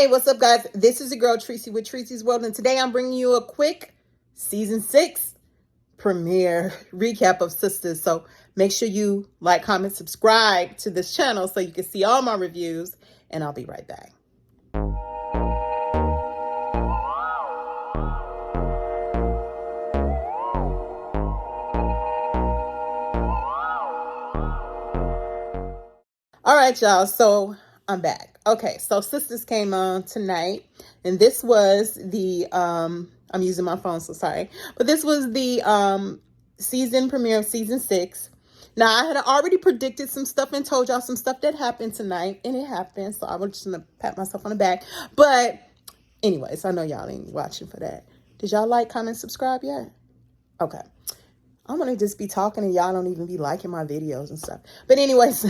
Hey, what's up, guys? This is your girl Tracy with Treseysworld, World, and today I'm bringing you a quick season 6 premiere recap of Sistas. So make sure you like, comment, subscribe to this channel so you can see all my reviews, and I'll be right back. All right, y'all. So I'm back. Okay, so Sistas came on tonight, and this was the I'm using my phone, so sorry, but this was the season premiere of season 6. Now, I had already predicted some stuff and told y'all some stuff that happened tonight, and it happened, so I was just gonna pat myself on the back. But anyways, I know y'all ain't watching for that. Did y'all like, comment, subscribe yet? Okay. I'm gonna just be talking and y'all don't even be liking my videos and stuff. But anyways,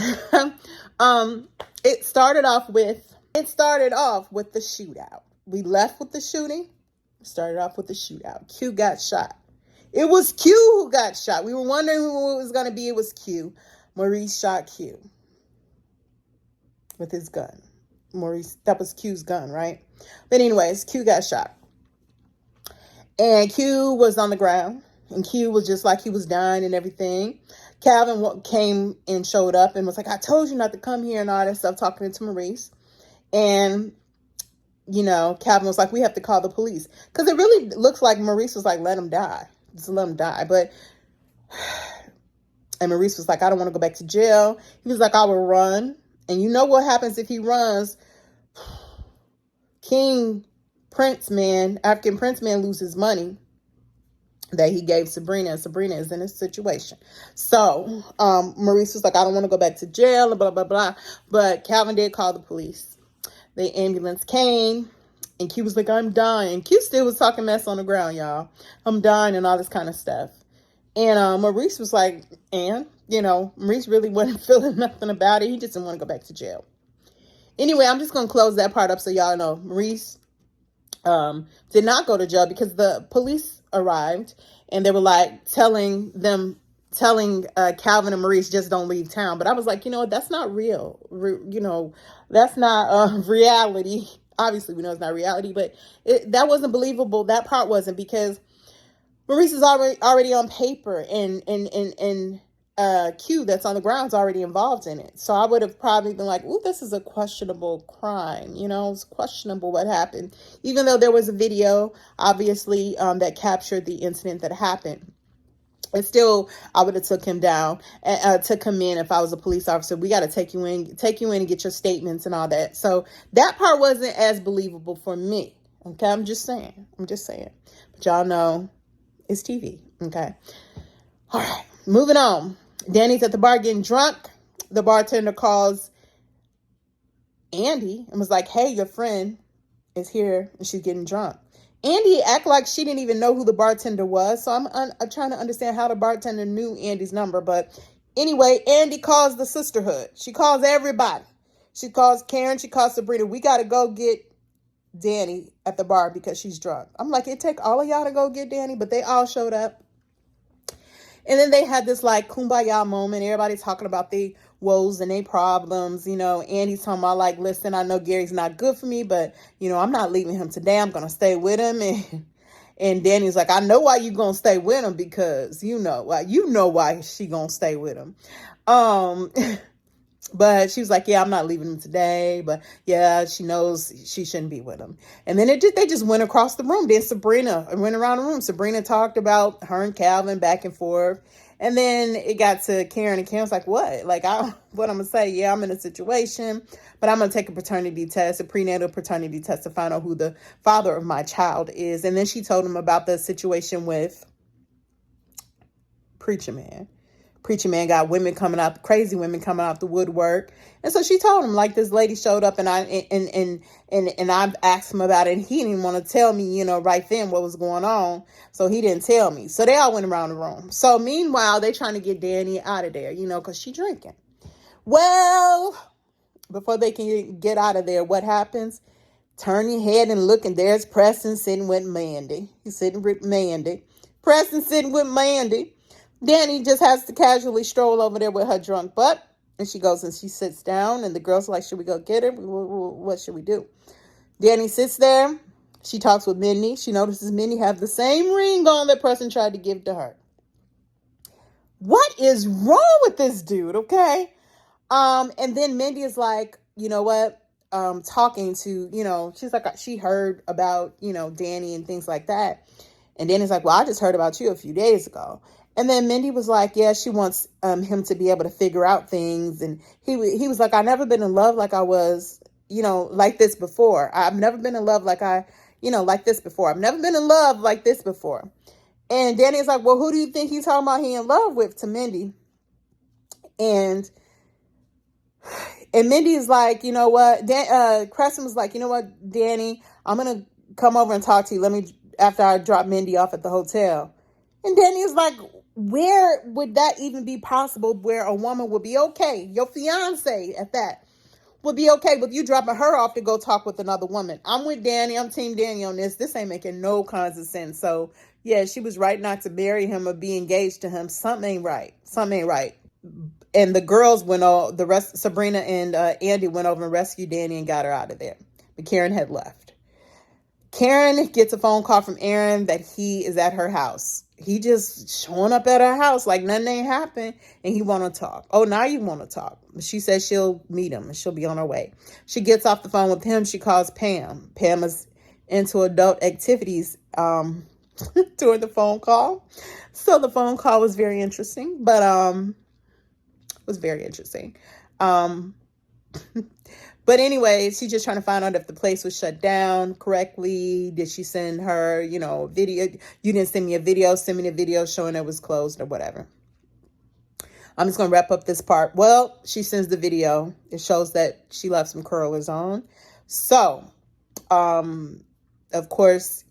it started off with the shootout. We left with the shooting. Started off with the shootout. Q got shot. It was Q who got shot. We were wondering who it was gonna be. It was Q. Maurice shot Q with his gun. Maurice, that was Q's gun, right? But anyways, Q got shot. And Q was on the ground. And Q was just like he was dying and everything. Calvin came and showed up and was like, I told you not to come here and all that stuff, talking to Maurice. And, you know, Calvin was like, we have to call the police. Because it really looks like Maurice was like, let him die. Just let him die. And Maurice was like, I don't want to go back to jail. He was like, I will run. And you know what happens if he runs? African Prince man loses money that he gave Sabrina, and Sabrina is in this situation. So Maurice was like, I don't want to go back to jail, and blah, blah, blah. But Calvin did call the police. The ambulance came, and Q was like, I'm dying. Q still was talking mess on the ground, y'all. I'm dying and all this kind of stuff. And Maurice was like, and, you know, Maurice really wasn't feeling nothing about it. He just didn't want to go back to jail. Anyway, I'm just going to close that part up so y'all know. Maurice did not go to jail because the police arrived and they were like telling Calvin and Maurice, just don't leave town. But I was like, you know what, that's not real. That's not reality. Obviously we know it's not reality, but that wasn't believable. That part wasn't, because Maurice is already on paper, and Q that's on the ground is already involved in it. So I would have probably been like, ooh, this is a questionable crime. You know, it's questionable what happened. Even though there was a video, obviously, that captured the incident that happened. And still, I would have took him down, took him in if I was a police officer. We got to take you in and get your statements and all that. So that part wasn't as believable for me. Okay, I'm just saying. But y'all know it's TV. Okay. All right, moving on. Danny's at the bar getting drunk. The bartender calls Andy and was like, hey, your friend is here and she's getting drunk. Andy act like she didn't even know who the bartender was. So I'm trying to understand how the bartender knew Andy's number. But anyway, Andy calls the sisterhood. She calls everybody. She calls Karen. She calls Sabrina. We got to go get Danny at the bar because she's drunk. I'm like, it take all of y'all to go get Danny, but they all showed up. And then they had this like kumbaya moment. Everybody talking about the woes and their problems. You know, Andy's talking about like, listen, I know Gary's not good for me, but, you know, I'm not leaving him today. I'm going to stay with him. And Danny's like, I know why you going to stay with him, because you know why she going to stay with him. But she was like, yeah, I'm not leaving him today. But yeah, she knows she shouldn't be with him. And then they just went across the room. Then Sabrina went around the room. Sabrina talked about her and Calvin back and forth. And then it got to Karen, and Karen's like, what? Like, what I'm going to say? Yeah, I'm in a situation, but I'm going to take a paternity test, a prenatal paternity test, to find out who the father of my child is. And then she told him about the situation with Preacher Man. Preacher Man got crazy women coming out the woodwork. And so she told him, like, this lady showed up and I've asked him about it, and he didn't even want to tell me, you know, right then what was going on. So he didn't tell me. So they all went around the room. So meanwhile, they trying to get Danny out of there, you know, because she drinking. Well, before they can get out of there, what happens? Turn your head and look, and there's Preston sitting with Mindy. He's sitting with Mindy. Preston sitting with Mindy. Danny just has to casually stroll over there with her drunk butt. And she goes and she sits down, and the girls are like, should we go get her? What should we do? Danny sits there. She talks with Mindy. She notices Mindy have the same ring on that person tried to give to her. What is wrong with this dude, okay? And then Mindy is like, you know what? Talking to, she's like, she heard about, Danny and things like that. And Danny's like, well, I just heard about you a few days ago. And then Mindy was like, yeah, she wants him to be able to figure out things. And he was like, I've never been in love like I was, like this before. I've never been in love like like this before. I've never been in love like this before. And Danny's like, well, who do you think he's talking about he in love with, to Mindy? And Mindy's like, you know what? Crescent was like, you know what, Danny, I'm going to come over and talk to you. After I drop Mindy off at the hotel. And Danny's like, where would that even be possible where a woman would be okay? Your fiance at that would be okay with you dropping her off to go talk with another woman. I'm with Danny. I'm Team Danny on this. This ain't making no kinds of sense. So, yeah, she was right not to marry him or be engaged to him. Something ain't right. Something ain't right. And the girls Sabrina and Andy went over and rescued Danny and got her out of there. But Karen had left. Karen gets a phone call from Aaron that he is at her house. He just showing up at her house like nothing ain't happened, and he want to talk. Oh, now you want to talk. She says she'll meet him and she'll be on her way. She gets off the phone with him. She calls Pam. Pam is into adult activities during the phone call. So the phone call was very interesting, but was very interesting. But anyways, she's just trying to find out if the place was shut down correctly. Did she send her, video? You didn't send me a video. Send me the video showing it was closed or whatever. I'm just going to wrap up this part. Well, she sends the video. It shows that she left some curlers on. So, of course,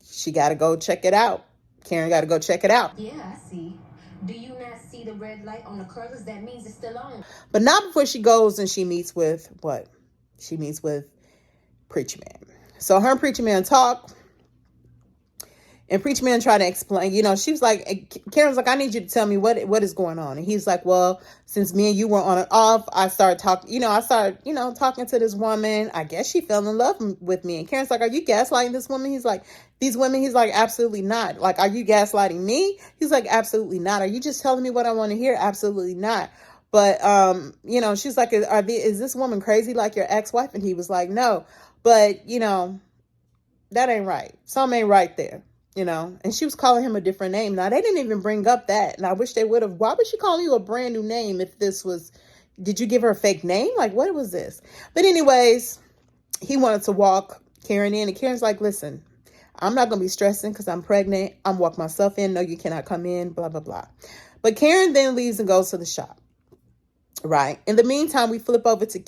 she got to go check it out. Karen got to go check it out. Yeah, I see. Do you not see the red light on the curlers? That means it's still on. But not before she goes and she meets with what? She meets with Preacher Man. So her and Preacher Man talk. And Preacher Man tried to explain, she was like, Karen's like, I need you to tell me what is going on. And he's like, well, since me and you were on and off, I started talking, talking to this woman. I guess she fell in love with me. And Karen's like, are you gaslighting this woman? He's like, these women, he's like, absolutely not. Like, are you gaslighting me? He's like, absolutely not. Are you just telling me what I want to hear? Absolutely not. But, she's like, is this woman crazy like your ex-wife? And he was like, no, but, that ain't right. Something ain't right there. And she was calling him a different name. Now, they didn't even bring up that. And I wish they would have. Why was she calling you a brand new name if this was, did you give her a fake name? Like, what was this? But anyways, he wanted to walk Karen in. And Karen's like, listen, I'm not going to be stressing because I'm pregnant. I'm walk myself in. No, you cannot come in, blah, blah, blah. But Karen then leaves and goes to the shop. Right. In the meantime, we flip over to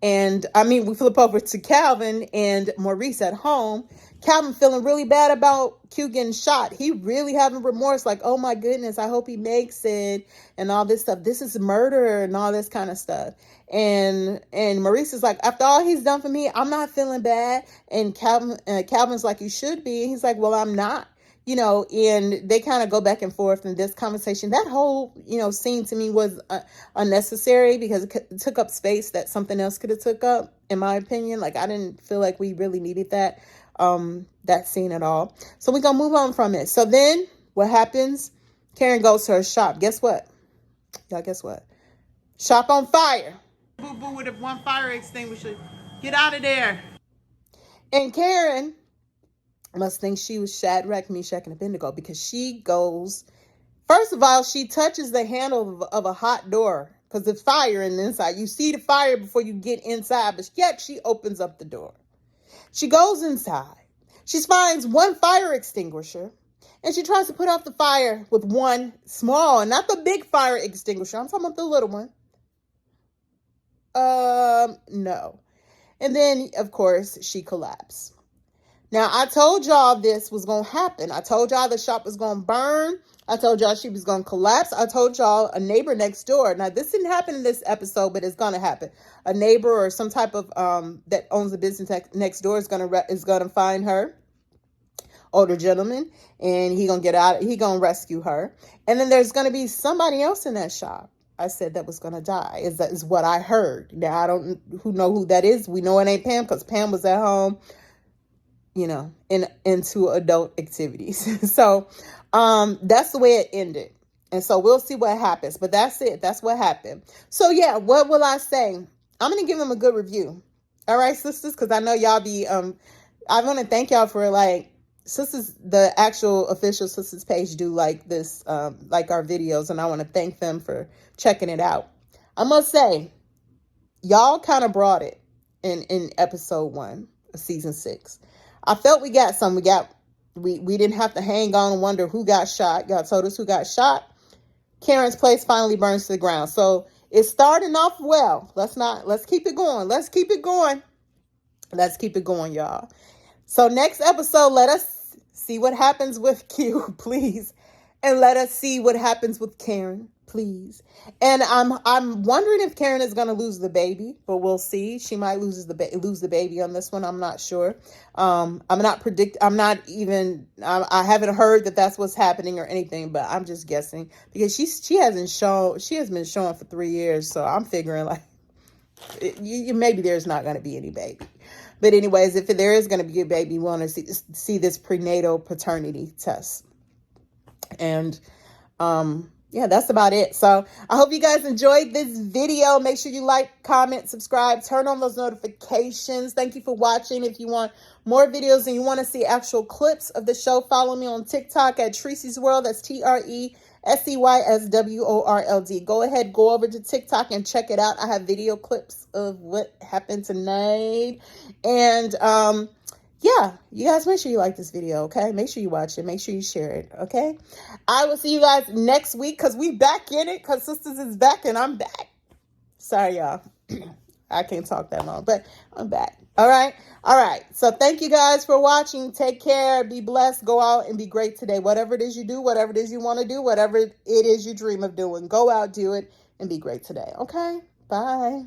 we flip over to Calvin and Maurice at home. Calvin feeling really bad about Q getting shot. He really having remorse, like, oh my goodness, I hope he makes it and all this stuff. This is murder and all this kind of stuff. And Maurice is like, after all he's done for me, I'm not feeling bad. And Calvin's like, you should be. And he's like, well, I'm not. And they kind of go back and forth in this conversation. That whole, scene to me was unnecessary because it took up space that something else could have took up, in my opinion. Like, I didn't feel like we really needed that scene at all. So we're going to move on from it. So then what happens? Karen goes to her shop. Guess what? Y'all, guess what? Shop on fire. Boo-boo with one fire extinguisher. Get out of there. And Karen must think she was Shadrach, Meshach, and Abednego because she goes, first of all, she touches the handle of a hot door because there's fire in the inside. You see the fire before you get inside, but yet she opens up the door. She goes inside. She finds one fire extinguisher and she tries to put out the fire with one small, not the big fire extinguisher. I'm talking about the little one. No. And then, of course, she collapsed. Now, I told y'all this was going to happen. I told y'all the shop was going to burn. I told y'all she was going to collapse. I told y'all a neighbor next door. Now, this didn't happen in this episode, but it's going to happen. A neighbor or some type of that owns a business next door is going to find her, older gentleman, and he going to get out. He going to rescue her. And then there's going to be somebody else in that shop. I said that was going to die. Is what I heard. Now, I don't know who that is. We know it ain't Pam because Pam was at home, into adult activities. So that's the way it ended. And so we'll see what happens. But that's it. That's what happened. So yeah, what will I say? I'm going to give them a good review. All right, sisters, because I know y'all be, I want to thank y'all for Sistas, the actual official Sistas page do like this, like our videos. And I want to thank them for checking it out. I must say, y'all kind of brought it in episode 1 of season 6. I felt we got some. We didn't have to hang on and wonder who got shot. Y'all told us who got shot. Karen's place finally burns to the ground. So it's starting off well. Let's keep it going. Let's keep it going. Let's keep it going, y'all. So next episode, let us see what happens with Q, please. And let us see what happens with Karen, please. And I'm wondering if Karen is going to lose the baby, but we'll see. She might lose the baby on this one. I'm not sure. I haven't heard that that's what's happening or anything, but I'm just guessing because she has been showing for 3 years. So I'm figuring maybe there's not going to be any baby. But anyways, if there is going to be a baby, we want to see this prenatal paternity test. And yeah, that's about it. So I hope you guys enjoyed this video. Make sure you like, comment, subscribe, turn on those notifications. Thank you for watching. If you want more videos and you want to see actual clips of the show, follow me on TikTok at Treseysworld. That's TRESEYSWORLD. Go ahead, go over to TikTok and check it out. I have video clips of what happened tonight. And yeah, you guys make sure you like this video, okay? Make sure you watch it. Make sure you share it, okay? I will see you guys next week because we back in it because Sistas is back and I'm back. Sorry, y'all. I can't talk that long, but I'm back. All right? All right. So thank you guys for watching. Take care. Be blessed. Go out and be great today. Whatever it is you do, whatever it is you want to do, whatever it is you dream of doing, go out, do it, and be great today, okay? Bye.